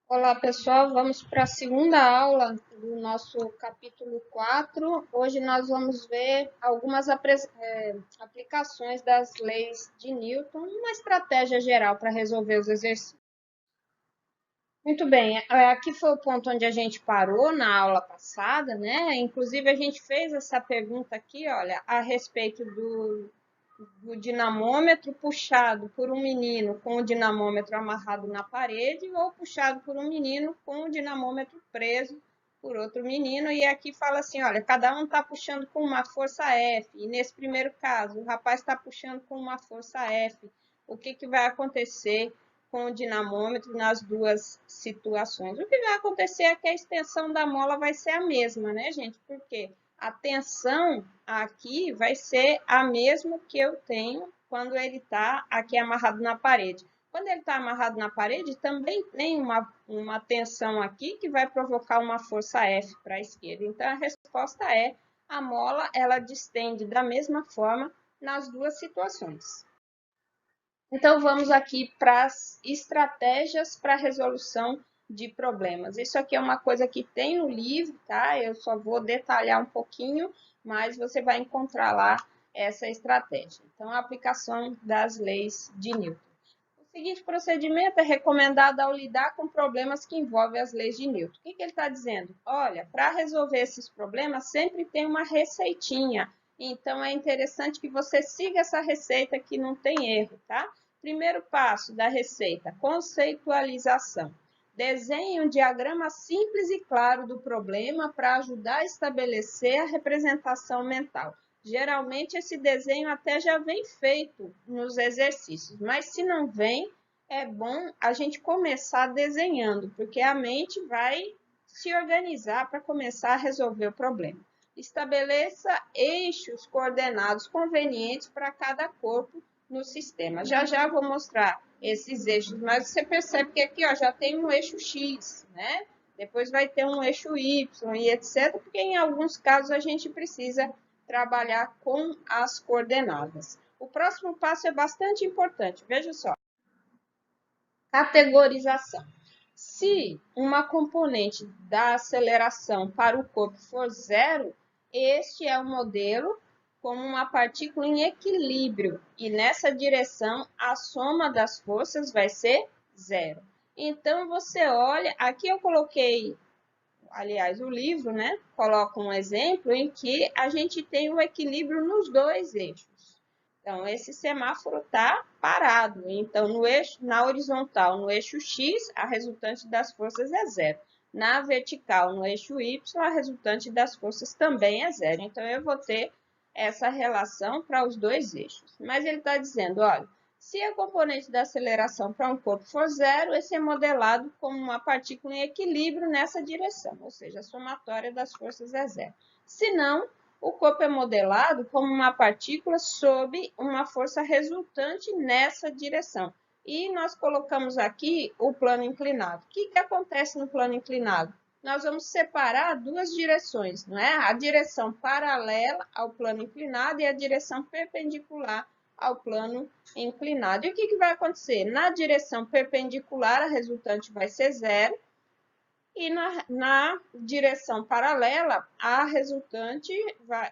Olá, pessoal. Vamos para a segunda aula do nosso capítulo 4. Hoje nós vamos ver algumas aplicações das leis de Newton, uma estratégia geral para resolver os exercícios. Muito bem, aqui foi o ponto onde a gente parou na aula passada, né? Inclusive, a gente fez essa pergunta aqui, olha, a respeito do dinamômetro puxado por um menino com o dinamômetro amarrado na parede ou puxado por um menino com o dinamômetro preso por outro menino. E aqui fala assim, olha, cada um está puxando com uma força F. E nesse primeiro caso, o rapaz está puxando com uma força F. O que vai acontecer com o dinamômetro nas duas situações? O que vai acontecer é que a extensão da mola vai ser a mesma, né, gente? Por quê? A tensão aqui vai ser a mesma que eu tenho quando ele está aqui amarrado na parede. Quando ele está amarrado na parede, também tem uma tensão aqui que vai provocar uma força F para a esquerda. Então, a resposta é a mola, ela distende da mesma forma nas duas situações. Então, vamos aqui para as estratégias para resolução de problemas. Isso aqui é uma coisa que tem no livro, tá? Eu só vou detalhar um pouquinho, mas você vai encontrar lá essa estratégia. Então, a aplicação das leis de Newton. O seguinte procedimento é recomendado ao lidar com problemas que envolvem as leis de Newton. O que ele está dizendo? Olha, para resolver esses problemas, sempre tem uma receitinha. Então, é interessante que você siga essa receita que não tem erro, tá? Primeiro passo da receita, conceitualização. Desenhe um diagrama simples e claro do problema para ajudar a estabelecer a representação mental. Geralmente, esse desenho até já vem feito nos exercícios, mas se não vem, é bom a gente começar desenhando, porque a mente vai se organizar para começar a resolver o problema. Estabeleça eixos coordenados convenientes para cada corpo no sistema. Já já vou mostrar esses eixos, mas você percebe que aqui ó, já tem um eixo X, né? Depois vai ter um eixo Y e etc, porque em alguns casos a gente precisa trabalhar com as coordenadas. O próximo passo é bastante importante, veja só. Categorização. Se uma componente da aceleração para o corpo for zero, este é o modelo como uma partícula em equilíbrio, e nessa direção a soma das forças vai ser zero. Então, você olha, aqui eu coloquei, aliás, o livro, né, coloca um exemplo em que a gente tem o equilíbrio nos dois eixos. Então, esse semáforo está parado. Então, no eixo, na horizontal, no eixo X, a resultante das forças é zero. Na vertical, no eixo Y, a resultante das forças também é zero. Então, eu vou ter essa relação para os dois eixos. Mas ele está dizendo, olha, se a componente da aceleração para um corpo for zero, esse é modelado como uma partícula em equilíbrio nessa direção, ou seja, a somatória das forças é zero. Se não, o corpo é modelado como uma partícula sob uma força resultante nessa direção. E nós colocamos aqui o plano inclinado. O que acontece no plano inclinado? Nós vamos separar duas direções, não é? A direção paralela ao plano inclinado e a direção perpendicular ao plano inclinado. E o que vai acontecer? Na direção perpendicular, a resultante vai ser zero, e na direção paralela, a resultante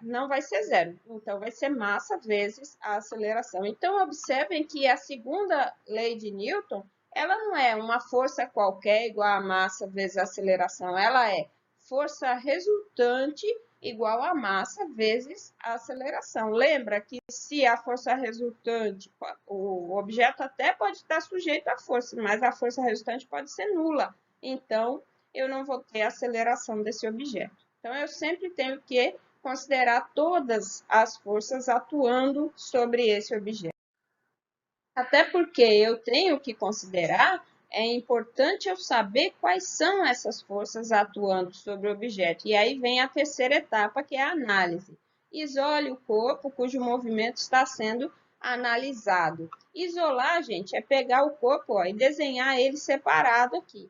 não vai ser zero. Então, vai ser massa vezes a aceleração. Então, observem que a segunda lei de Newton, ela não é uma força qualquer igual a massa vezes a aceleração. Ela é força resultante igual a massa vezes a aceleração. Lembra que se a força resultante, o objeto até pode estar sujeito à força, mas a força resultante pode ser nula. Então, eu não vou ter aceleração desse objeto. Então, eu sempre tenho que considerar todas as forças atuando sobre esse objeto. Até porque eu tenho que considerar, é importante eu saber quais são essas forças atuando sobre o objeto. E aí vem a terceira etapa, que é a análise. Isole o corpo cujo movimento está sendo analisado. Isolar, gente, é pegar o corpo ó, e desenhar ele separado aqui.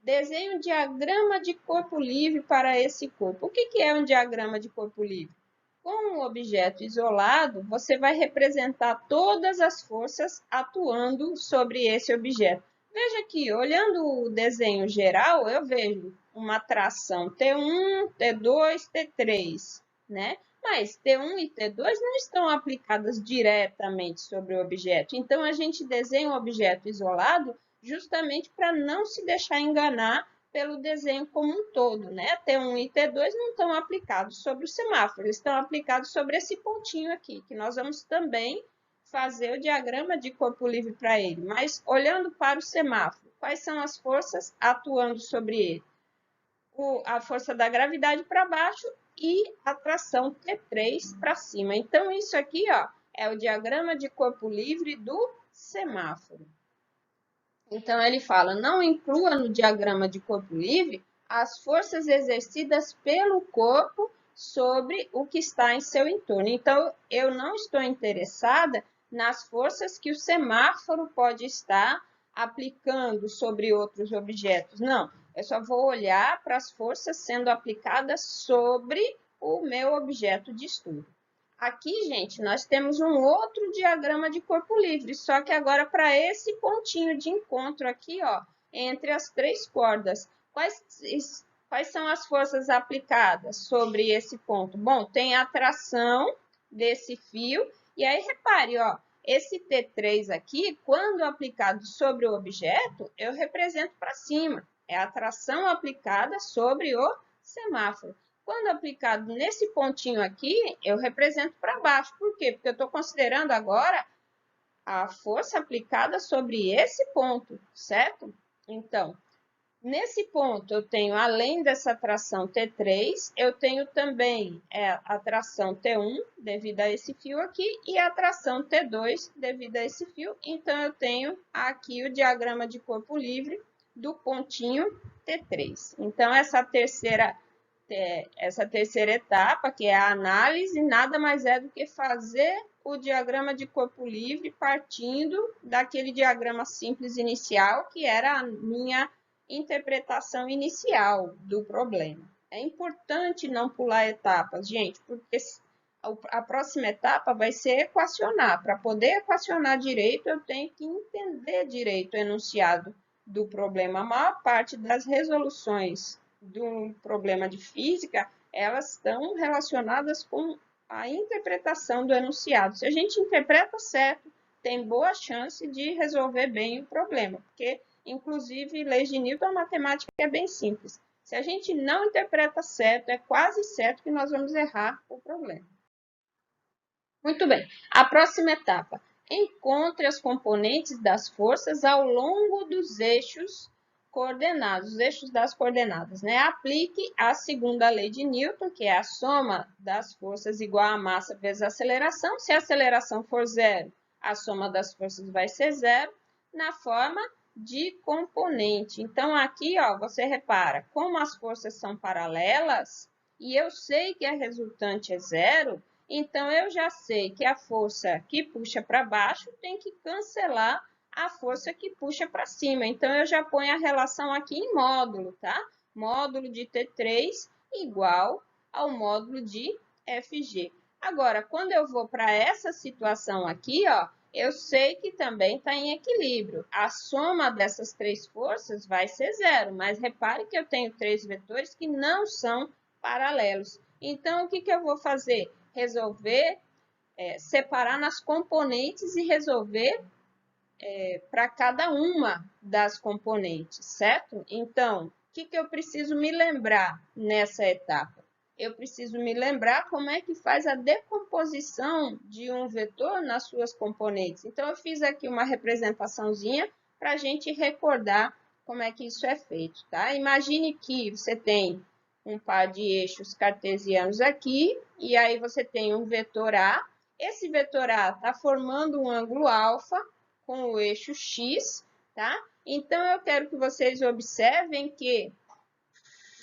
Desenhe um diagrama de corpo livre para esse corpo. O que é um diagrama de corpo livre? Com um objeto isolado, você vai representar todas as forças atuando sobre esse objeto. Veja aqui, olhando o desenho geral, eu vejo uma tração T1, T2, T3, né? Mas T1 e T2 não estão aplicadas diretamente sobre o objeto. Então, a gente desenha um objeto isolado justamente para não se deixar enganar pelo desenho como um todo, né? T1 e T2 não estão aplicados sobre o semáforo, eles estão aplicados sobre esse pontinho aqui, que nós vamos também fazer o diagrama de corpo livre para ele. Mas, olhando para o semáforo, quais são as forças atuando sobre ele? A força da gravidade para baixo e a tração T3 para cima. Então, isso aqui, ó, é o diagrama de corpo livre do semáforo. Então, ele fala, não inclua no diagrama de corpo livre as forças exercidas pelo corpo sobre o que está em seu entorno. Então, eu não estou interessada nas forças que o semáforo pode estar aplicando sobre outros objetos. Não, eu só vou olhar para as forças sendo aplicadas sobre o meu objeto de estudo. Aqui, gente, nós temos um outro diagrama de corpo livre, só que agora para esse pontinho de encontro aqui, ó, entre as três cordas. Quais são as forças aplicadas sobre esse ponto? Bom, tem a tração desse fio, e aí repare, ó, esse T3 aqui, quando aplicado sobre o objeto, eu represento para cima. É a tração aplicada sobre o semáforo. Quando aplicado nesse pontinho aqui, eu represento para baixo. Por quê? Porque eu estou considerando agora a força aplicada sobre esse ponto, certo? Então, nesse ponto, eu tenho, além dessa tração T3, eu tenho também a tração T1, devido a esse fio aqui, e a tração T2, devido a esse fio. Então, eu tenho aqui o diagrama de corpo livre do pontinho T3. Então, essa terceira etapa, que é a análise, nada mais é do que fazer o diagrama de corpo livre partindo daquele diagrama simples inicial, que era a minha interpretação inicial do problema. É importante não pular etapas, gente, porque a próxima etapa vai ser equacionar. Para poder equacionar direito, eu tenho que entender direito o enunciado do problema. A maior parte das resoluções do problema de física, elas estão relacionadas com a interpretação do enunciado. Se a gente interpreta certo, tem boa chance de resolver bem o problema, porque, inclusive, leis de Newton, a matemática é bem simples. Se a gente não interpreta certo, é quase certo que nós vamos errar o problema. Muito bem, a próxima etapa. Encontre as componentes das forças ao longo dos eixos coordenados, os eixos das coordenadas, né? Aplique a segunda lei de Newton, que é a soma das forças igual a massa vezes a aceleração. Se a aceleração for zero, a soma das forças vai ser zero, na forma de componente. Então, aqui, ó, você repara, como as forças são paralelas, e eu sei que a resultante é zero, então, eu já sei que a força que puxa para baixo tem que cancelar a força que puxa para cima. Então, eu já ponho a relação aqui em módulo, tá? Módulo de T3 igual ao módulo de FG. Agora, quando eu vou para essa situação aqui, ó, eu sei que também está em equilíbrio. A soma dessas três forças vai ser zero, mas repare que eu tenho três vetores que não são paralelos. Então, o que eu vou fazer? Resolver, separar nas componentes e resolver para cada uma das componentes, certo? Então, o que eu preciso me lembrar nessa etapa? Eu preciso me lembrar como é que faz a decomposição de um vetor nas suas componentes. Então, eu fiz aqui uma representaçãozinha para a gente recordar como é que isso é feito, tá? Imagine que você tem um par de eixos cartesianos aqui, e aí você tem um vetor A. Esse vetor A está formando um ângulo alfa com o eixo X, tá? Então, eu quero que vocês observem que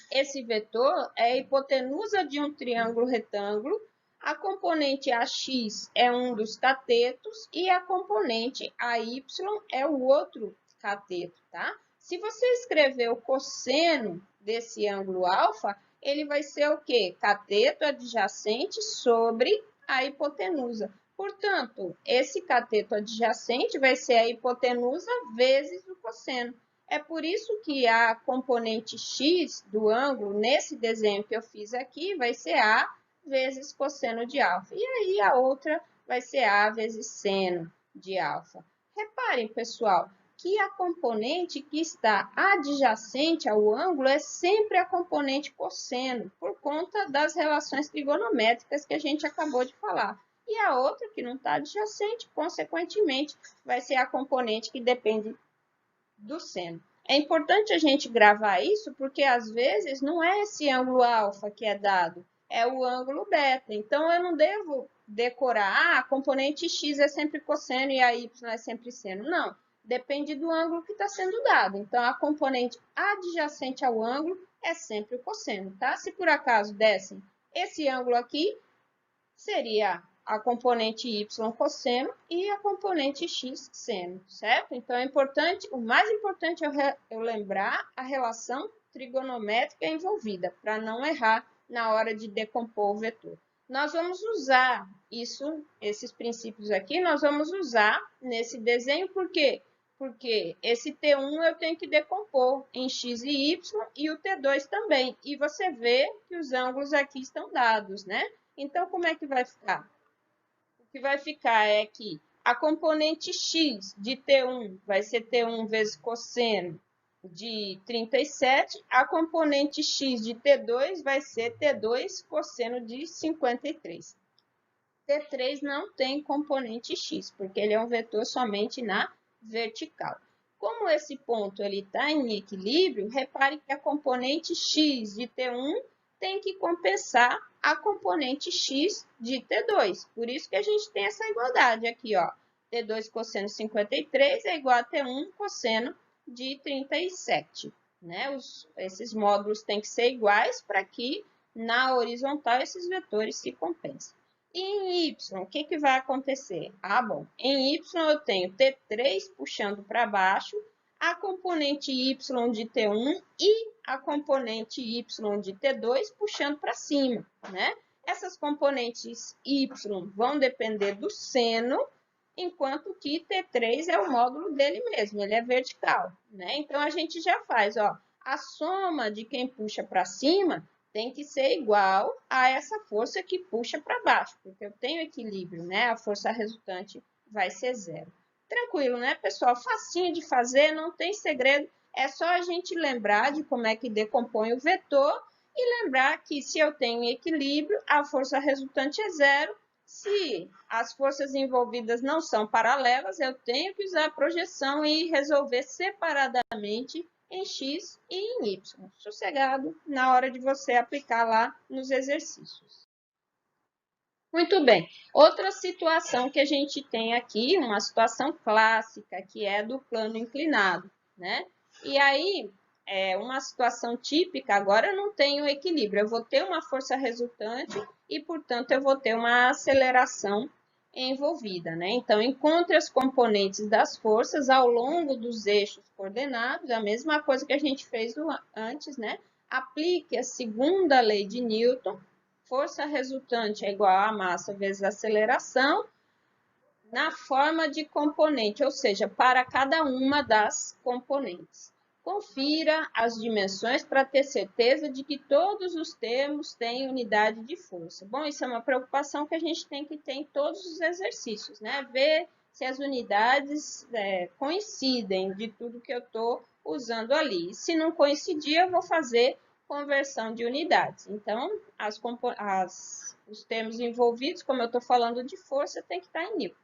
esse vetor é a hipotenusa de um triângulo retângulo, a componente AX é um dos catetos e a componente AY é o outro cateto, tá? Se você escrever o cosseno desse ângulo alfa, ele vai ser o quê? Cateto adjacente sobre a hipotenusa. Portanto, esse cateto adjacente vai ser a hipotenusa vezes o cosseno. É por isso que a componente x do ângulo, nesse desenho que eu fiz aqui, vai ser A vezes cosseno de alfa. E aí a outra vai ser A vezes seno de alfa. Reparem, pessoal, que a componente que está adjacente ao ângulo é sempre a componente cosseno, por conta das relações trigonométricas que a gente acabou de falar. E a outra, que não está adjacente, consequentemente, vai ser a componente que depende do seno. É importante a gente gravar isso, porque às vezes não é esse ângulo alfa que é dado, é o ângulo beta. Então, eu não devo decorar, a componente x é sempre cosseno e a y é sempre seno. Não, depende do ângulo que está sendo dado. Então, a componente adjacente ao ângulo é sempre o cosseno, tá? Se por acaso dessem esse ângulo aqui, seria a componente y cosseno e a componente x seno, certo? Então, é importante, o mais importante é eu lembrar a relação trigonométrica envolvida, para não errar na hora de decompor o vetor. Nós vamos usar esses princípios aqui, nós vamos usar nesse desenho, por quê? Porque esse T1 eu tenho que decompor em x e y e o T2 também. E você vê que os ângulos aqui estão dados, né? Então, como é que vai ficar? O que vai ficar é que a componente x de T1 vai ser T1 vezes cosseno de 37, a componente x de T2 vai ser T2 cosseno de 53. T3 não tem componente x, porque ele é um vetor somente na vertical. Como esse ponto está em equilíbrio, repare que a componente x de T1 tem que compensar a componente x de T2. Por isso que a gente tem essa igualdade aqui, ó. T2 cosseno 53 é igual a T1 cosseno de 37. Né? Esses módulos têm que ser iguais para que na horizontal esses vetores se compensem. E em y, o que vai acontecer? Ah, bom, em y eu tenho T3 puxando para baixo, a componente y de T1 e a componente y de T2 puxando para cima, né? Essas componentes y vão depender do seno, enquanto que T3 é o módulo dele mesmo, ele é vertical, né? Então, a gente já faz, ó, a soma de quem puxa para cima tem que ser igual a essa força que puxa para baixo, porque eu tenho equilíbrio, né? A força resultante vai ser zero. Tranquilo, né, pessoal? Facinho de fazer, não tem segredo. É só a gente lembrar de como é que decompõe o vetor e lembrar que se eu tenho equilíbrio, a força resultante é zero. Se as forças envolvidas não são paralelas, eu tenho que usar a projeção e resolver separadamente em x e em y. Sossegado na hora de você aplicar lá nos exercícios. Muito bem. Outra situação que a gente tem aqui, uma situação clássica, que é do plano inclinado, né? E aí, uma situação típica, agora eu não tenho equilíbrio, eu vou ter uma força resultante e, portanto, eu vou ter uma aceleração envolvida, né? Então, encontre as componentes das forças ao longo dos eixos coordenados, a mesma coisa que a gente fez antes, né? Aplique a segunda lei de Newton. Força resultante é igual a massa vezes a aceleração na forma de componente, ou seja, para cada uma das componentes. Confira as dimensões para ter certeza de que todos os termos têm unidade de força. Bom, isso é uma preocupação que a gente tem que ter em todos os exercícios, né? Ver se as unidades coincidem de tudo que eu estou usando ali. Se não coincidir, eu vou fazer conversão de unidades. Então, os termos envolvidos, como eu estou falando de força, tem que estar em Newton.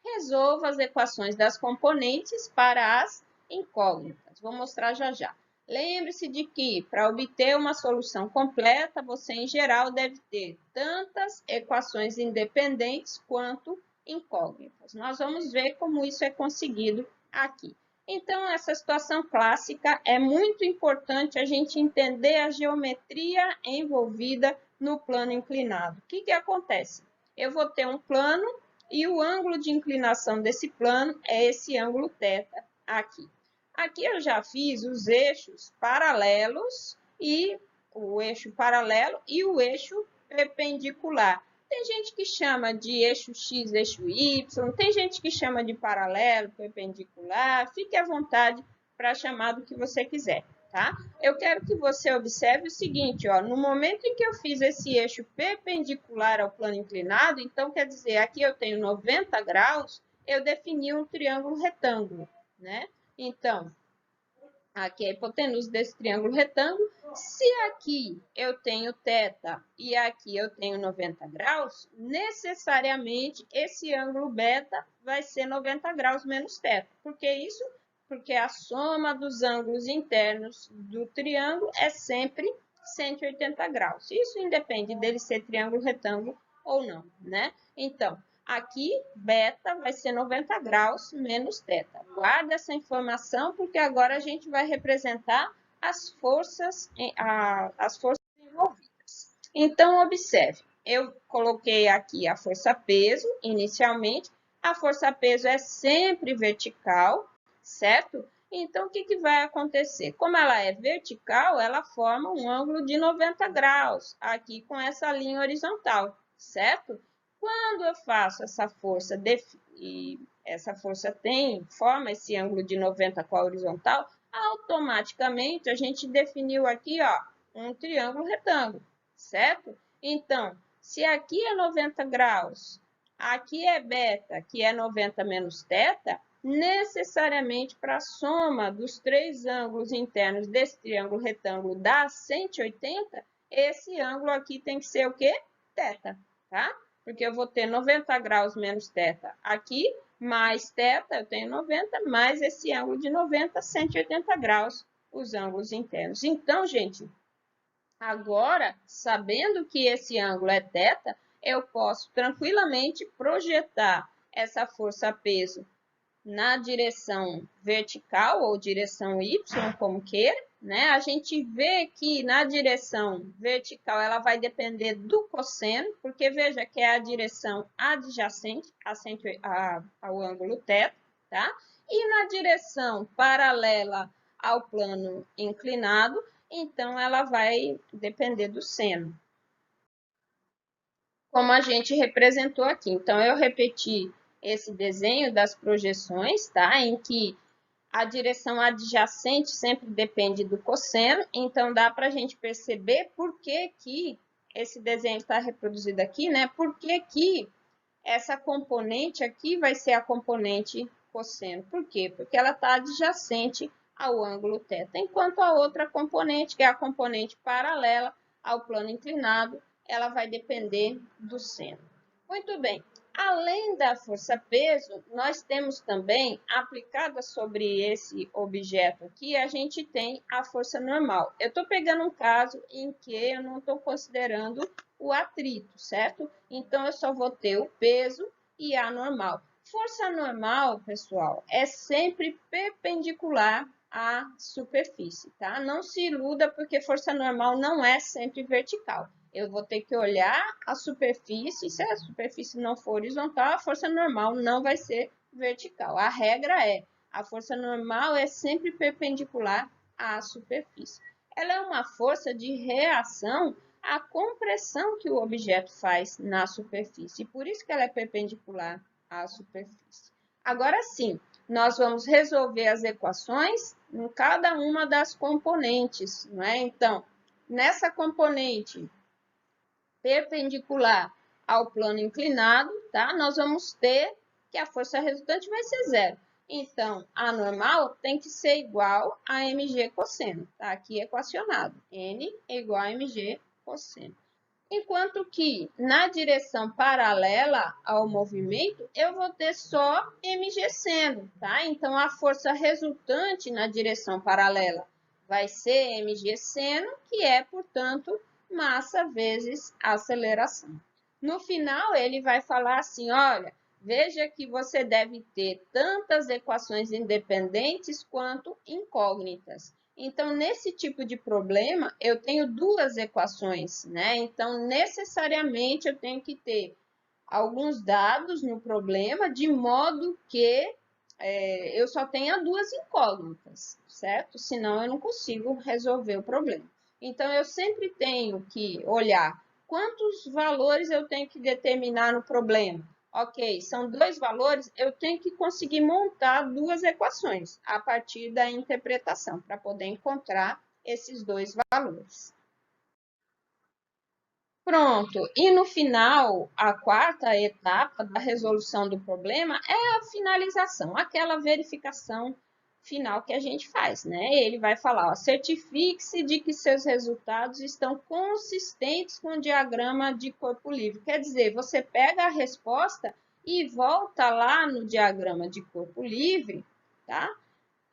Resolva as equações das componentes para as incógnitas. Vou mostrar já já. Lembre-se de que, para obter uma solução completa, você, em geral, deve ter tantas equações independentes quanto incógnitas. Nós vamos ver como isso é conseguido aqui. Então, essa situação clássica é muito importante a gente entender a geometria envolvida no plano inclinado. O que acontece? Eu vou ter um plano e o ângulo de inclinação desse plano é esse ângulo θ aqui. Aqui eu já fiz os eixos paralelos e o eixo paralelo e o eixo perpendicular. Tem gente que chama de eixo X, eixo Y, tem gente que chama de paralelo, perpendicular. Fique à vontade para chamar do que você quiser, tá? Eu quero que você observe o seguinte, ó, no momento em que eu fiz esse eixo perpendicular ao plano inclinado, então quer dizer, aqui eu tenho 90 graus, eu defini um triângulo retângulo, né? Então, aqui é a hipotenusa desse triângulo retângulo. Se aqui eu tenho θ e aqui eu tenho 90 graus, necessariamente esse ângulo beta vai ser 90 graus menos θ. Por que isso? Porque a soma dos ângulos internos do triângulo é sempre 180 graus. Isso independe dele ser triângulo retângulo ou não, né? Então, aqui, beta vai ser 90 graus menos θ. Guarda essa informação, porque agora a gente vai representar as forças envolvidas. Então, observe, eu coloquei aqui a força-peso inicialmente. A força-peso é sempre vertical, certo? Então, o que vai acontecer? Como ela é vertical, ela forma um ângulo de 90 graus, aqui com essa linha horizontal, certo? Quando eu faço essa força e essa força forma esse ângulo de 90 com a horizontal, automaticamente a gente definiu aqui, ó, um triângulo retângulo, certo? Então, se aqui é 90 graus, aqui é beta, que é 90 menos θ, necessariamente para a soma dos três ângulos internos desse triângulo retângulo dá 180, esse ângulo aqui tem que ser o quê? Θ, tá? Porque eu vou ter 90 graus menos θ aqui, mais θ, eu tenho 90, mais esse ângulo de 90, 180 graus, os ângulos internos. Então, gente, agora, sabendo que esse ângulo é θ, eu posso tranquilamente projetar essa força-peso na direção vertical ou direção Y, como queira, né? A gente vê que na direção vertical ela vai depender do cosseno, porque veja que é a direção adjacente ao ângulo θ, tá? E na direção paralela ao plano inclinado, então ela vai depender do seno, como a gente representou aqui. Então, eu repeti esse desenho das projeções, tá? Em que a direção adjacente sempre depende do cosseno, então dá para a gente perceber por que que esse desenho está reproduzido aqui, né? Por que que essa componente aqui vai ser a componente cosseno. Por quê? Porque ela está adjacente ao ângulo θ, enquanto a outra componente, que é a componente paralela ao plano inclinado, ela vai depender do seno. Muito bem. Além da força-peso, nós temos também, aplicada sobre esse objeto aqui, a gente tem a força normal. Eu estou pegando um caso em que eu não estou considerando o atrito, certo? Então, eu só vou ter o peso e a normal. Força normal, pessoal, é sempre perpendicular à superfície, tá? Não se iluda, porque força normal não é sempre vertical. Eu vou ter que olhar a superfície, se a superfície não for horizontal, a força normal não vai ser vertical. A regra é, a força normal é sempre perpendicular à superfície. Ela é uma força de reação à compressão que o objeto faz na superfície, por isso que ela é perpendicular à superfície. Agora sim, nós vamos resolver as equações em cada uma das componentes, não é? Então, nessa componente perpendicular ao plano inclinado, tá? Nós vamos ter que a força resultante vai ser zero. Então, a normal tem que ser igual a mg cosseno, tá? Aqui equacionado. N é igual a mg cosseno. Enquanto que na direção paralela ao movimento, eu vou ter só mg seno, tá? Então, a força resultante na direção paralela vai ser mg seno, que é, portanto, massa vezes aceleração. No final, ele vai falar assim, olha, veja que você deve ter tantas equações independentes quanto incógnitas. Então, nesse tipo de problema, eu tenho duas equações, né? Então, necessariamente, eu tenho que ter alguns dados no problema, de modo que eu só tenha duas incógnitas, certo? Senão, eu não consigo resolver o problema. Então, eu sempre tenho que olhar quantos valores eu tenho que determinar no problema? Ok, são 2 valores, eu tenho que conseguir montar 2 equações a partir da interpretação, para poder encontrar esses 2 valores. Pronto, e no final, a quarta etapa da resolução do problema é a finalização, aquela verificação final que a gente faz, né? Ele vai falar, ó, certifique-se de que seus resultados estão consistentes com o diagrama de corpo livre. Quer dizer, você pega a resposta e volta lá no diagrama de corpo livre, tá?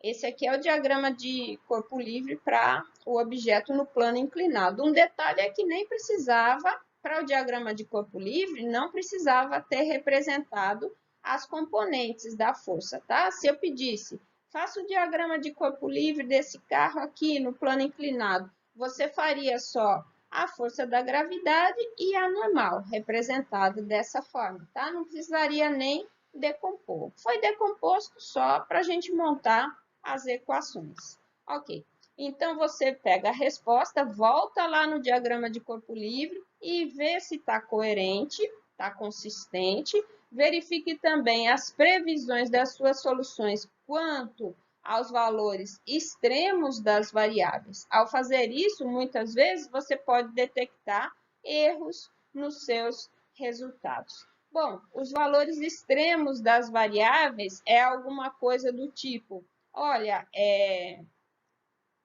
Esse aqui é o diagrama de corpo livre para o objeto no plano inclinado. Um detalhe é que nem precisava, para o diagrama de corpo livre, não precisava ter representado as componentes da força, tá? Se eu pedisse, faça o diagrama de corpo livre desse carro aqui no plano inclinado, você faria só a força da gravidade e a normal, representada dessa forma, tá? Não precisaria nem decompor. Foi decomposto só para a gente montar as equações. Ok, então você pega a resposta, volta lá no diagrama de corpo livre e vê se está coerente, está consistente. Verifique também as previsões das suas soluções quanto aos valores extremos das variáveis. Ao fazer isso, muitas vezes você pode detectar erros nos seus resultados. Bom, os valores extremos das variáveis é alguma coisa do tipo, olha,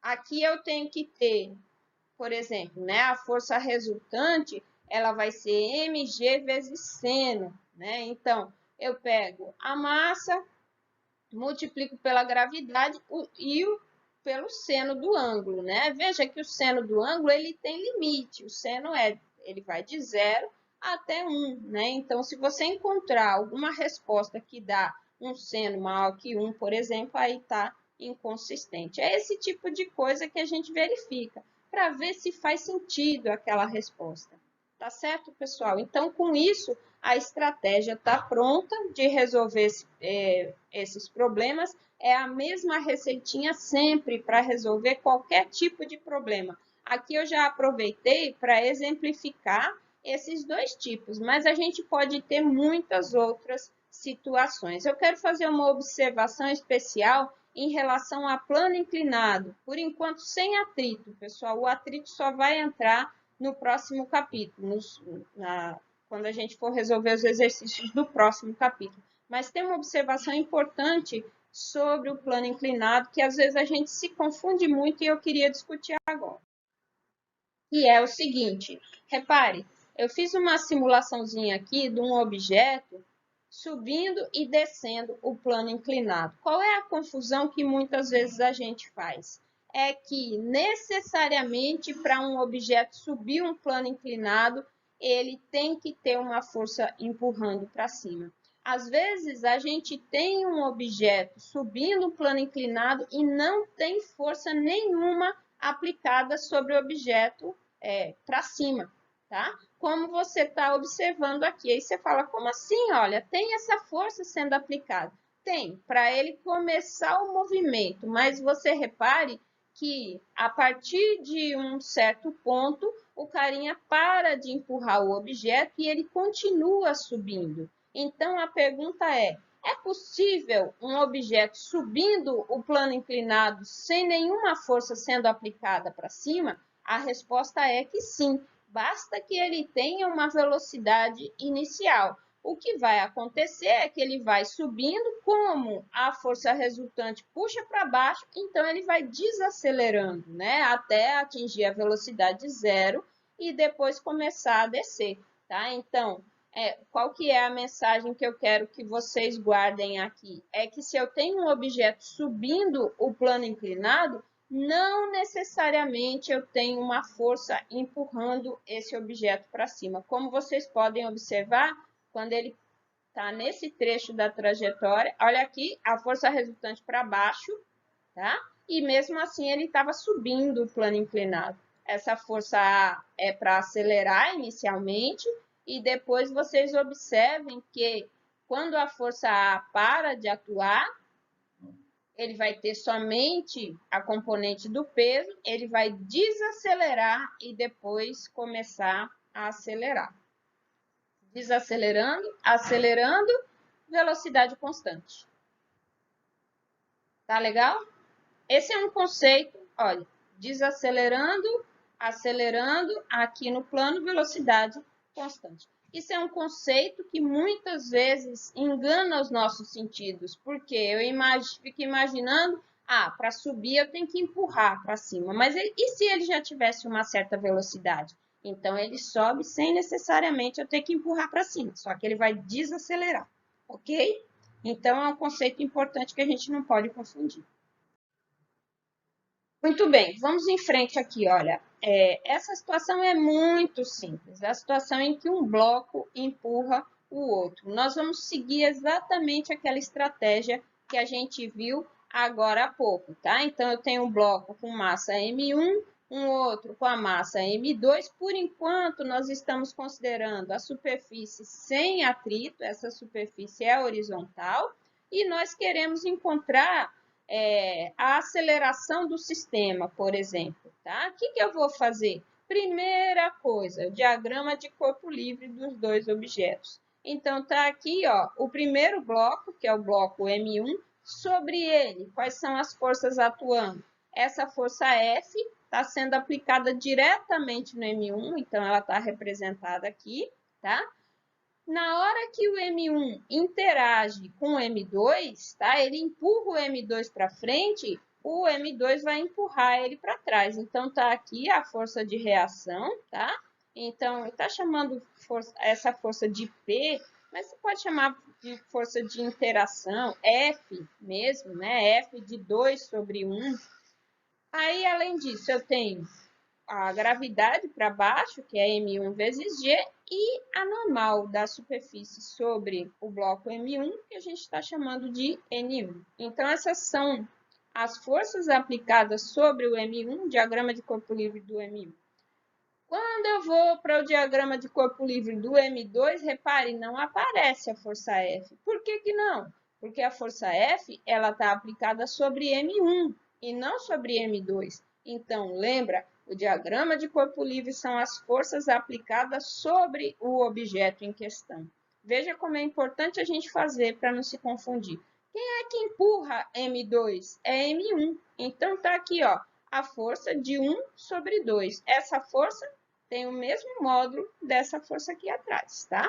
aqui eu tenho que ter, por exemplo, né, a força resultante, ela vai ser mg vezes seno, né? Então, eu pego a massa, multiplico pela gravidade e pelo seno do ângulo, né? Veja que o seno do ângulo, ele tem limite, o seno ele vai de 0 até 1, né? Então, se você encontrar alguma resposta que dá um seno maior que 1, por exemplo, aí está inconsistente. É esse tipo de coisa que a gente verifica, para ver se faz sentido aquela resposta. Tá certo, pessoal? Então, com isso, a estratégia está pronta de resolver esses problemas. É a mesma receitinha sempre para resolver qualquer tipo de problema. Aqui eu já aproveitei para exemplificar esses 2 tipos, mas a gente pode ter muitas outras situações. Eu quero fazer uma observação especial em relação a plano inclinado, por enquanto sem atrito, pessoal. O atrito só vai entrar no próximo capítulo, quando a gente for resolver os exercícios do próximo capítulo. Mas tem uma observação importante sobre o plano inclinado, que às vezes a gente se confunde muito e eu queria discutir agora. E é o seguinte, repare, eu fiz uma simulaçãozinha aqui de um objeto subindo e descendo o plano inclinado. Qual é a confusão que muitas vezes a gente faz? É que necessariamente para um objeto subir um plano inclinado, ele tem que ter uma força empurrando para cima. Às vezes a gente tem um objeto subindo um plano inclinado e não tem força nenhuma aplicada sobre o objeto para cima, tá? Como você está observando aqui. Aí você fala, como assim? Olha, tem essa força sendo aplicada. Tem, para ele começar o movimento, mas você repare que a partir de um certo ponto, o carinha para de empurrar o objeto e ele continua subindo. Então, a pergunta é possível um objeto subindo o plano inclinado sem nenhuma força sendo aplicada para cima? A resposta é que sim, basta que ele tenha uma velocidade inicial. O que vai acontecer é que ele vai subindo, como a força resultante puxa para baixo, então ele vai desacelerando, né, até atingir a velocidade zero e depois começar a descer, tá? Então, qual que é a mensagem que eu quero que vocês guardem aqui? É que se eu tenho um objeto subindo o plano inclinado, não necessariamente eu tenho uma força empurrando esse objeto para cima. Como vocês podem observar, quando ele está nesse trecho da trajetória, olha aqui, a força resultante para baixo, tá? E mesmo assim ele estava subindo o plano inclinado. Essa força A é para acelerar inicialmente, e depois vocês observem que quando a força A para de atuar, ele vai ter somente a componente do peso, ele vai desacelerar e depois começar a acelerar. Desacelerando, acelerando, velocidade constante. Tá legal? Esse é um conceito, olha, desacelerando, acelerando, aqui no plano, velocidade constante. Isso é um conceito que muitas vezes engana os nossos sentidos, porque eu fico imaginando, para subir eu tenho que empurrar para cima, mas e se ele já tivesse uma certa velocidade? Então ele sobe sem necessariamente eu ter que empurrar para cima, só que ele vai desacelerar, ok? Então é um conceito importante que a gente não pode confundir. Muito bem, vamos em frente aqui, olha. Essa situação é muito simples. É a situação em que um bloco empurra o outro. Nós vamos seguir exatamente aquela estratégia que a gente viu agora há pouco, tá? Então, eu tenho um bloco com massa M1, um outro com a massa M2. Por enquanto, nós estamos considerando a superfície sem atrito, essa superfície é horizontal, e nós queremos encontrar a aceleração do sistema, por exemplo, tá? O que eu vou fazer? Primeira coisa, o diagrama de corpo livre dos dois objetos. Então, tá aqui, ó, o primeiro bloco, que é o bloco M1, sobre ele, quais são as forças atuando? Essa força F está sendo aplicada diretamente no M1, então ela está representada aqui, tá? Na hora que o M1 interage com o M2, tá? Ele empurra o M2 para frente, o M2 vai empurrar ele para trás. Então, tá aqui a força de reação, tá? Então, está chamando essa força de P, mas você pode chamar de força de interação, F mesmo, né? F de 2 sobre 1. Aí, além disso, eu tenho a gravidade para baixo, que é M1 vezes G, e a normal da superfície sobre o bloco M1, que a gente está chamando de N1. Então, essas são as forças aplicadas sobre o M1, diagrama de corpo livre do M1. Quando eu vou para o diagrama de corpo livre do M2, repare, não aparece a força F. Por que que não? Porque a força F ela está aplicada sobre M1 e não sobre M2. Então, lembra, o diagrama de corpo livre são as forças aplicadas sobre o objeto em questão. Veja como é importante a gente fazer para não se confundir. Quem é que empurra M2? É M1. Então, está aqui, ó, a força de 1 sobre 2. Essa força tem o mesmo módulo dessa força aqui atrás, tá?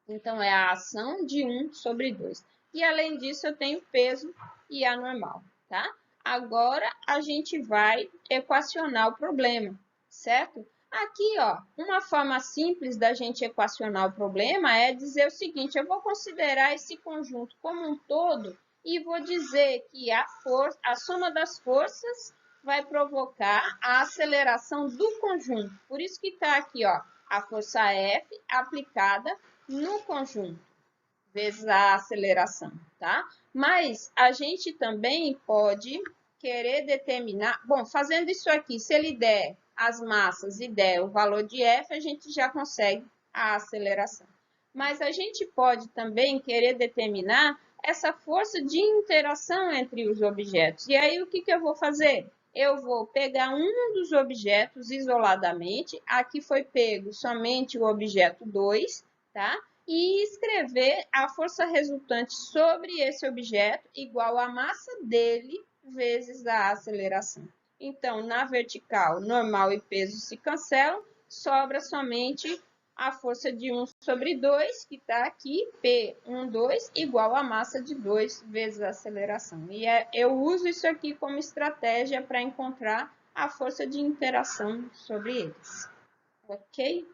Então, é a ação de 1 sobre 2. E, além disso, eu tenho peso e a normal, tá? Agora, a gente vai equacionar o problema, certo? Aqui, ó, uma forma simples da gente equacionar o problema é dizer o seguinte, eu vou considerar esse conjunto como um todo e vou dizer que a soma das forças vai provocar a aceleração do conjunto. Por isso que está aqui, ó, a força F aplicada no conjunto, vezes a aceleração, tá? Mas a gente também pode querer determinar... Bom, fazendo isso aqui, se ele der as massas e der o valor de F, a gente já consegue a aceleração. Mas a gente pode também querer determinar essa força de interação entre os objetos. E aí, o que eu vou fazer? Eu vou pegar um dos objetos isoladamente, aqui foi pego somente o objeto 2, tá? E escrever a força resultante sobre esse objeto igual à massa dele vezes a aceleração. Então, na vertical, normal e peso se cancelam, sobra somente a força de 1 sobre 2, que está aqui, P12, igual à massa de 2 vezes a aceleração. E eu uso isso aqui como estratégia para encontrar a força de interação sobre eles. Ok?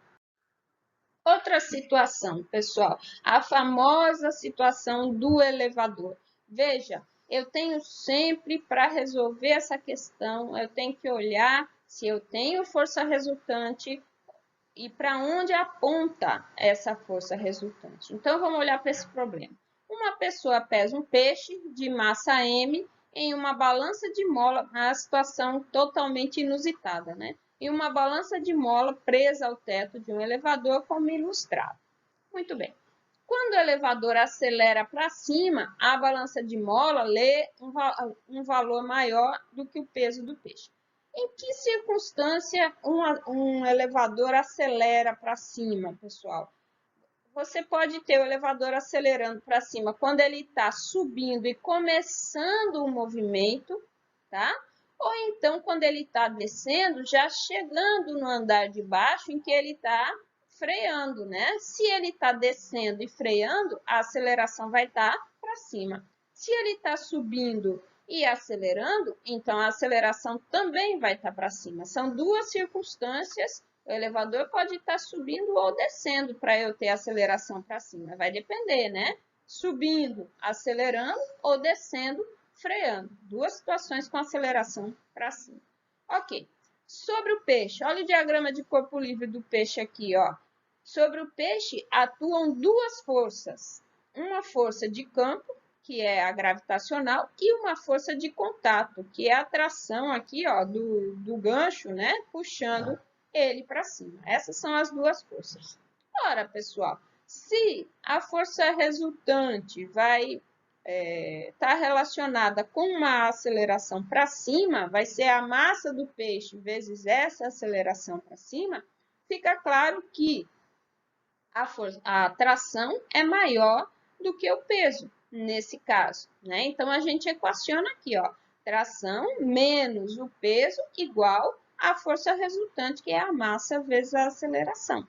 Outra situação, pessoal, a famosa situação do elevador. Veja, eu tenho sempre para resolver essa questão, eu tenho que olhar se eu tenho força resultante e para onde aponta essa força resultante. Então, vamos olhar para esse problema. Uma pessoa pesa um peixe de massa M em uma balança de mola, uma situação totalmente inusitada, né? E uma balança de mola presa ao teto de um elevador, como ilustrado. Muito bem. Quando o elevador acelera para cima, a balança de mola lê um valor maior do que o peso do peixe. Em que circunstância um elevador acelera para cima, pessoal? Você pode ter o elevador acelerando para cima quando ele está subindo e começando o movimento, tá? Ou então quando ele está descendo, já chegando no andar de baixo em que ele está freando, né? Se ele está descendo e freando, a aceleração vai estar para cima. Se ele está subindo e acelerando, então a aceleração também vai estar para cima. São duas circunstâncias. O elevador pode estar subindo ou descendo para eu ter aceleração para cima. Vai depender, né? Subindo, acelerando ou descendo, freando. Duas situações com aceleração para cima. Ok. Sobre o peixe, olha o diagrama de corpo livre do peixe aqui, ó. Sobre o peixe atuam duas forças. Uma força de campo, que é a gravitacional, e uma força de contato, que é a tração aqui, ó, do gancho, né? Puxando ele para cima. Essas são as duas forças. Ora, pessoal, se a força resultante vai está relacionada com uma aceleração para cima, vai ser a massa do peixe vezes essa aceleração para cima, fica claro que a tração é maior do que o peso, nesse caso, né? Então, a gente equaciona aqui, ó, tração menos o peso igual à força resultante, que é a massa vezes a aceleração,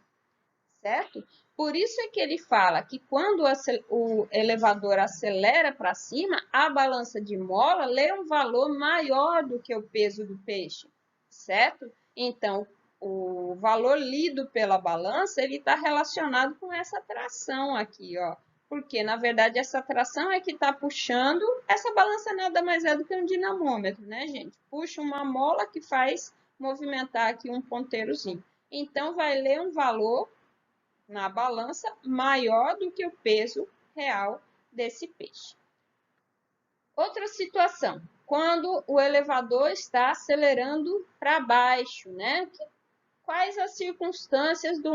certo? Por isso é que ele fala que quando o elevador acelera para cima, a balança de mola lê um valor maior do que o peso do peixe, certo? Então, o valor lido pela balança, ele está relacionado com essa tração aqui, ó. Porque, na verdade, essa tração é que está puxando. Essa balança nada mais é do que um dinamômetro, né, gente? Puxa uma mola que faz movimentar aqui um ponteirozinho. Então, vai ler um valor na balança maior do que o peso real desse peixe. Outra situação, quando o elevador está acelerando para baixo, né? Quais as circunstâncias de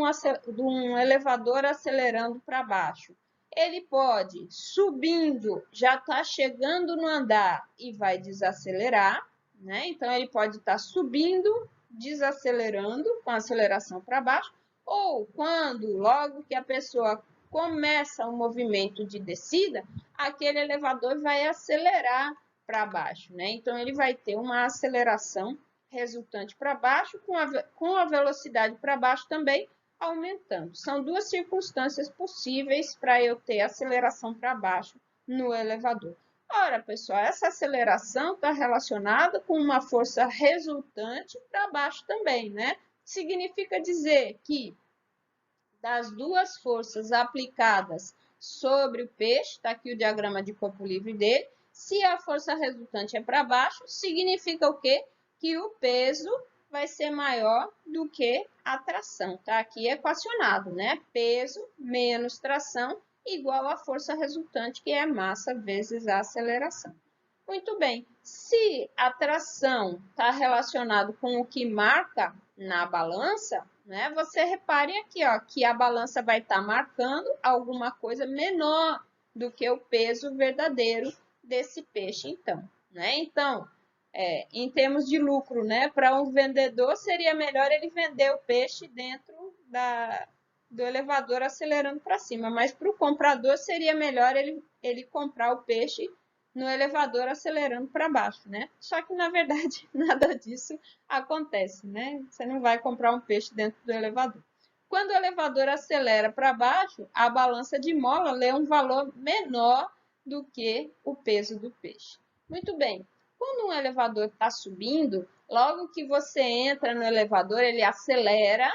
um elevador acelerando para baixo? Ele pode, subindo, já está chegando no andar e vai desacelerar, né? Então, ele pode estar subindo, desacelerando com a aceleração para baixo, ou quando, logo que a pessoa começa o movimento de descida, aquele elevador vai acelerar para baixo, né? Então, ele vai ter uma aceleração resultante para baixo, com a velocidade para baixo também aumentando. São duas circunstâncias possíveis para eu ter aceleração para baixo no elevador. Ora, pessoal, essa aceleração está relacionada com uma força resultante para baixo também, né? Significa dizer que das duas forças aplicadas sobre o peixe, está aqui o diagrama de corpo livre dele, se a força resultante é para baixo, significa o quê? Que o peso vai ser maior do que a tração. Está aqui equacionado, né? Peso menos tração igual à força resultante, que é massa vezes a aceleração. Muito bem. Se a tração está relacionado com o que marca na balança, né? Você repare aqui, ó, que a balança vai estar marcando alguma coisa menor do que o peso verdadeiro desse peixe, então, né? Então, em termos de lucro, né? Para um vendedor, seria melhor ele vender o peixe dentro do elevador acelerando para cima, mas para o comprador seria melhor ele comprar o peixe no elevador acelerando para baixo, né? Só que, na verdade, nada disso acontece, né? Você não vai comprar um peixe dentro do elevador. Quando o elevador acelera para baixo, a balança de mola lê um valor menor do que o peso do peixe. Muito bem. Quando um elevador está subindo, logo que você entra no elevador, ele acelera.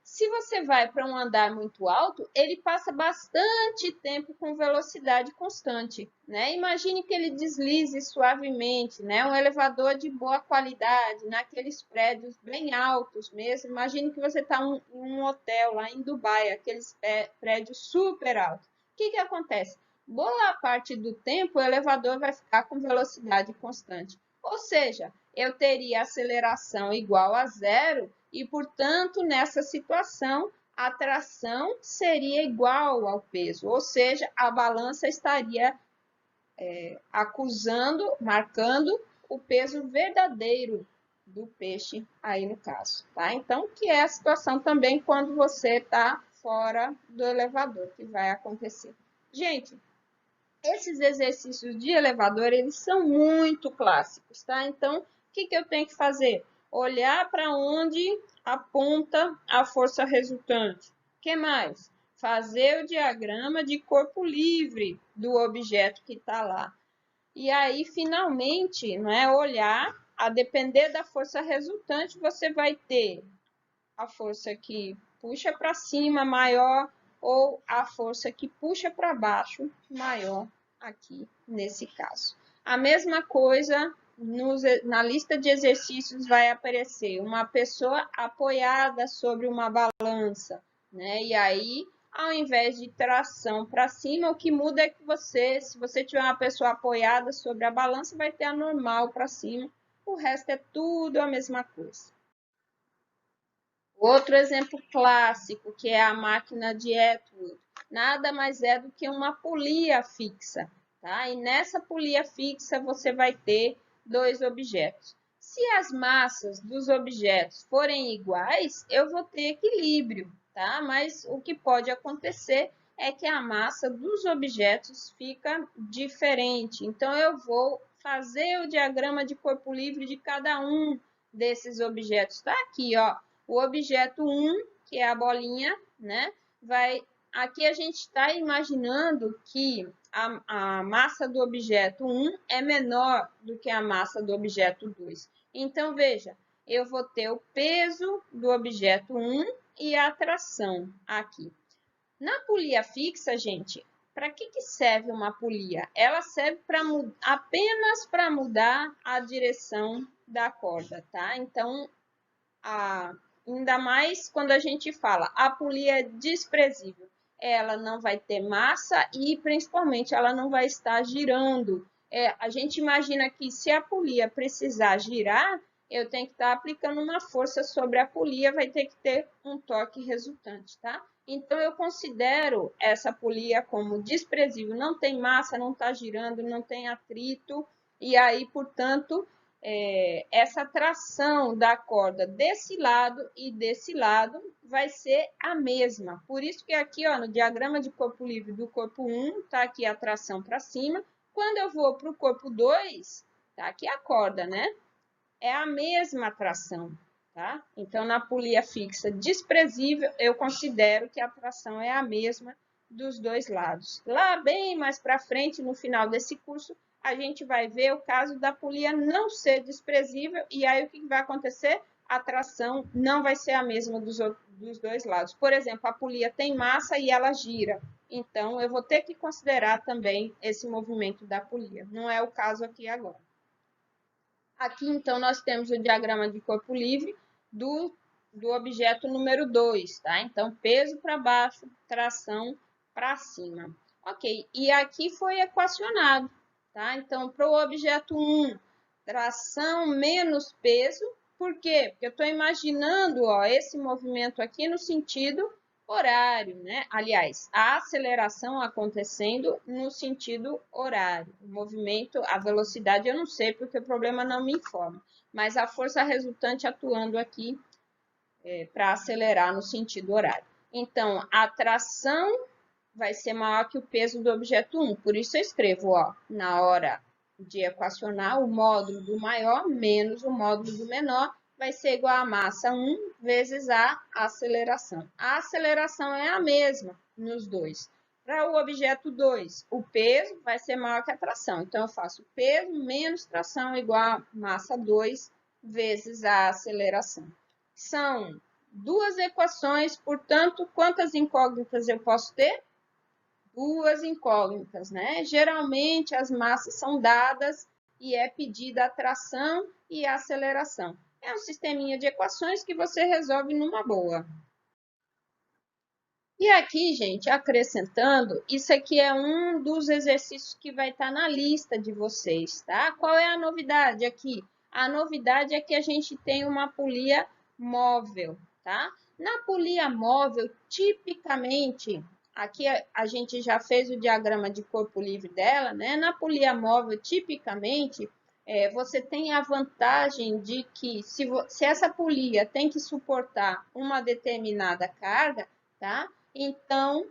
Se você vai para um andar muito alto, ele passa bastante tempo com velocidade constante, né? Imagine que ele deslize suavemente, né? Um elevador de boa qualidade, naqueles prédios bem altos mesmo. Imagine que você está em um hotel lá em Dubai, aqueles prédios super altos. O que acontece? Boa parte do tempo o elevador vai ficar com velocidade constante. Ou seja, eu teria aceleração igual a zero e, portanto, nessa situação, a tração seria igual ao peso, ou seja, a balança estaria marcando o peso verdadeiro do peixe aí no caso, tá? Então, que é a situação também quando você está fora do elevador, que vai acontecer. Gente, esses exercícios de elevador, eles são muito clássicos, tá? Então, o que eu tenho que fazer? Olhar para onde aponta a força resultante. O que mais? Fazer o diagrama de corpo livre do objeto que está lá. E aí, finalmente, né, olhar, a depender da força resultante, você vai ter a força que puxa para cima maior ou a força que puxa para baixo maior aqui nesse caso. A mesma coisa na lista de exercícios vai aparecer uma pessoa apoiada sobre uma balança, né? E aí, ao invés de tração para cima, o que muda é que você, se você tiver uma pessoa apoiada sobre a balança, vai ter a normal para cima. O resto é tudo a mesma coisa. Outro exemplo clássico, que é a máquina de Atwood, nada mais é do que uma polia fixa, tá? E nessa polia fixa você vai ter dois objetos. Se as massas dos objetos forem iguais, eu vou ter equilíbrio, tá? Mas o que pode acontecer é que a massa dos objetos fica diferente. Então, eu vou fazer o diagrama de corpo livre de cada um desses objetos. Tá aqui, ó. O objeto 1, que é a bolinha, né? Aqui a gente está imaginando que a massa do objeto 1 é menor do que a massa do objeto 2. Então, veja, eu vou ter o peso do objeto 1 e a tração aqui. Na polia fixa, gente, para que serve uma polia? Ela serve apenas para mudar a direção da corda, tá? Então, ainda mais quando a gente fala a polia é desprezível. Ela não vai ter massa e, principalmente, ela não vai estar girando. A gente imagina que se a polia precisar girar, eu tenho que estar aplicando uma força sobre a polia, vai ter que ter um torque resultante, tá? Então, eu considero essa polia como desprezível. Não tem massa, não está girando, não tem atrito. E aí, portanto, essa tração da corda desse lado e desse lado vai ser a mesma. Por isso que aqui, ó, no diagrama de corpo livre do corpo 1, tá aqui a tração para cima. Quando eu vou para o corpo 2, tá aqui a corda, né? É a mesma tração, tá? Então, na polia fixa desprezível, eu considero que a tração é a mesma dos dois lados. Lá bem mais para frente, no final desse curso, a gente vai ver o caso da polia não ser desprezível e aí o que vai acontecer? A tração não vai ser a mesma dos dois lados. Por exemplo, a polia tem massa e ela gira. Então, eu vou ter que considerar também esse movimento da polia. Não é o caso aqui agora. Aqui, então, nós temos o diagrama de corpo livre do objeto número 2, tá? Então, peso para baixo, tração para cima. Ok, e aqui foi equacionado, tá? Então, para o objeto 1, tração menos peso. Por quê? Porque eu estou imaginando, ó, esse movimento aqui no sentido horário, né? Aliás, a aceleração acontecendo no sentido horário. O movimento, a velocidade, eu não sei porque o problema não me informa, mas a força resultante atuando aqui para acelerar no sentido horário. Então, a tração vai ser maior que o peso do objeto 1, por isso eu escrevo, ó, na hora de equacionar, o módulo do maior menos o módulo do menor, vai ser igual a massa 1 vezes a aceleração. A aceleração é a mesma nos dois. Para o objeto 2, o peso vai ser maior que a tração. Então, eu faço peso menos tração igual a massa 2 vezes a aceleração. São duas equações, portanto, quantas incógnitas eu posso ter? Duas incógnitas, né? Geralmente, as massas são dadas e é pedida a tração e a aceleração. É um sisteminha de equações que você resolve numa boa. E aqui, gente, acrescentando, isso aqui é um dos exercícios que vai estar na lista de vocês, tá? Qual é a novidade aqui? A novidade é que a gente tem uma polia móvel, tá? Na polia móvel, tipicamente, aqui a gente já fez o diagrama de corpo livre dela, né? Na polia móvel, tipicamente, você tem a vantagem de que se essa polia tem que suportar uma determinada carga, tá? Então,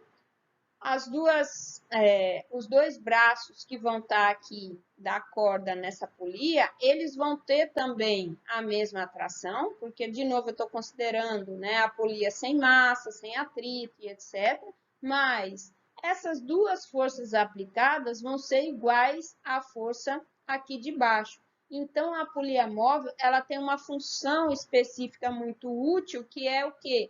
os dois braços que vão estar aqui da corda nessa polia, eles vão ter também a mesma atração, porque, de novo, eu estou considerando, né, a polia sem massa, sem atrito e etc. Mas essas duas forças aplicadas vão ser iguais à força aqui de baixo. Então, a polia móvel, ela tem uma função específica muito útil, que é o quê?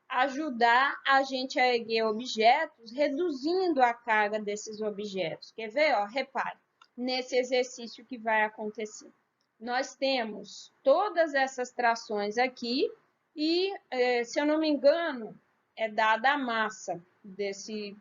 Ajudar a gente a erguer objetos, reduzindo a carga desses objetos. Quer ver? Ó, repare, nesse exercício que vai acontecer. Nós temos todas essas trações aqui e, se eu não me engano, é dada a massa desse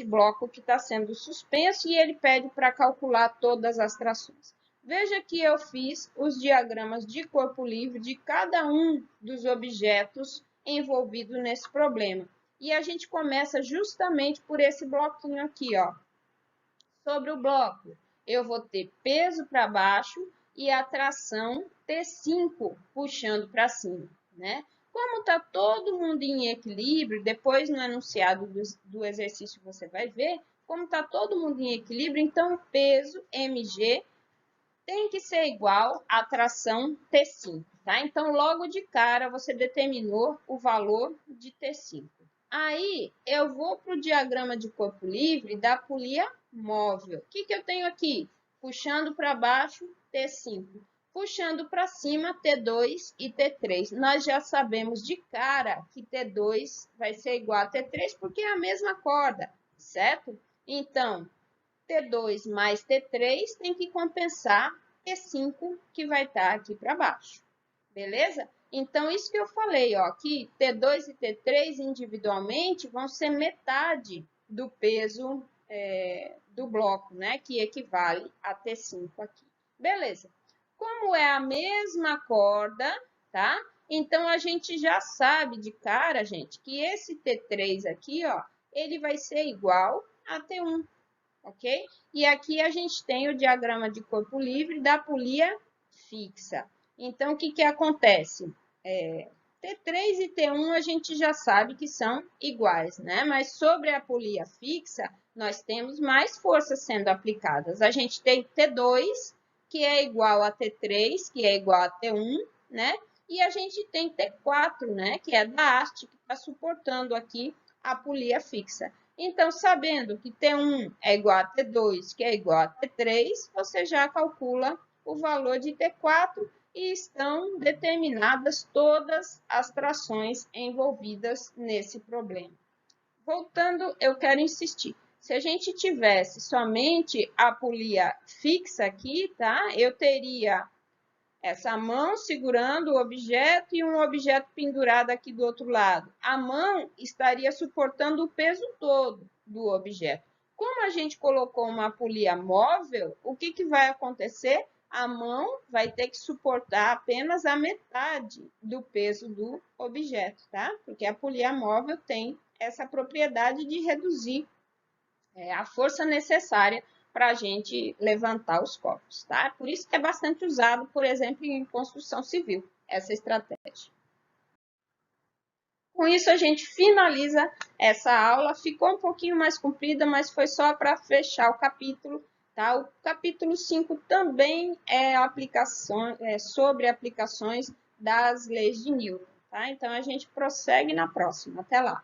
bloco que está sendo suspenso e ele pede para calcular todas as trações. Veja que eu fiz os diagramas de corpo livre de cada um dos objetos envolvido nesse problema. E a gente começa justamente por esse bloquinho aqui, ó. Sobre o bloco, eu vou ter peso para baixo e a tração T5 puxando para cima, né? Como está todo mundo em equilíbrio, depois no enunciado do exercício você vai ver, como está todo mundo em equilíbrio, então o peso mg tem que ser igual à tração T5, tá? Então, logo de cara, você determinou o valor de T5. Aí, eu vou para o diagrama de corpo livre da polia móvel. O que eu tenho aqui? Puxando para baixo, T5. Puxando para cima, T2 e T3. Nós já sabemos de cara que T2 vai ser igual a T3 porque é a mesma corda, certo? Então, T2 mais T3 tem que compensar T5 que vai estar aqui para baixo. Beleza? Então, isso que eu falei, ó, que T2 e T3 individualmente vão ser metade do peso do bloco, né? Que equivale a T5 aqui. Beleza. Como é a mesma corda, tá? Então, a gente já sabe de cara, gente, que esse T3 aqui, ó, ele vai ser igual a T1. Ok? E aqui a gente tem o diagrama de corpo livre da polia fixa. Então, o que acontece? T3 e T1 a gente já sabe que são iguais, né? Mas sobre a polia fixa, nós temos mais forças sendo aplicadas. A gente tem T2, que é igual a T3, que é igual a T1, né? E a gente tem T4, né? Que é da haste, que está suportando aqui a polia fixa. Então, sabendo que T1 é igual a T2, que é igual a T3, você já calcula o valor de T4 e estão determinadas todas as trações envolvidas nesse problema. Voltando, eu quero insistir. Se a gente tivesse somente a polia fixa aqui, tá? Eu teria essa mão segurando o objeto e um objeto pendurado aqui do outro lado. A mão estaria suportando o peso todo do objeto. Como a gente colocou uma polia móvel, o que vai acontecer? A mão vai ter que suportar apenas a metade do peso do objeto, tá? Porque a polia móvel tem essa propriedade de reduzir a força necessária para a gente levantar os corpos, tá? Por isso que é bastante usado, por exemplo, em construção civil, essa estratégia. Com isso, a gente finaliza essa aula. Ficou um pouquinho mais comprida, mas foi só para fechar o capítulo, tá? O capítulo 5 também é sobre aplicações das leis de Newton, tá? Então, a gente prossegue na próxima. Até lá!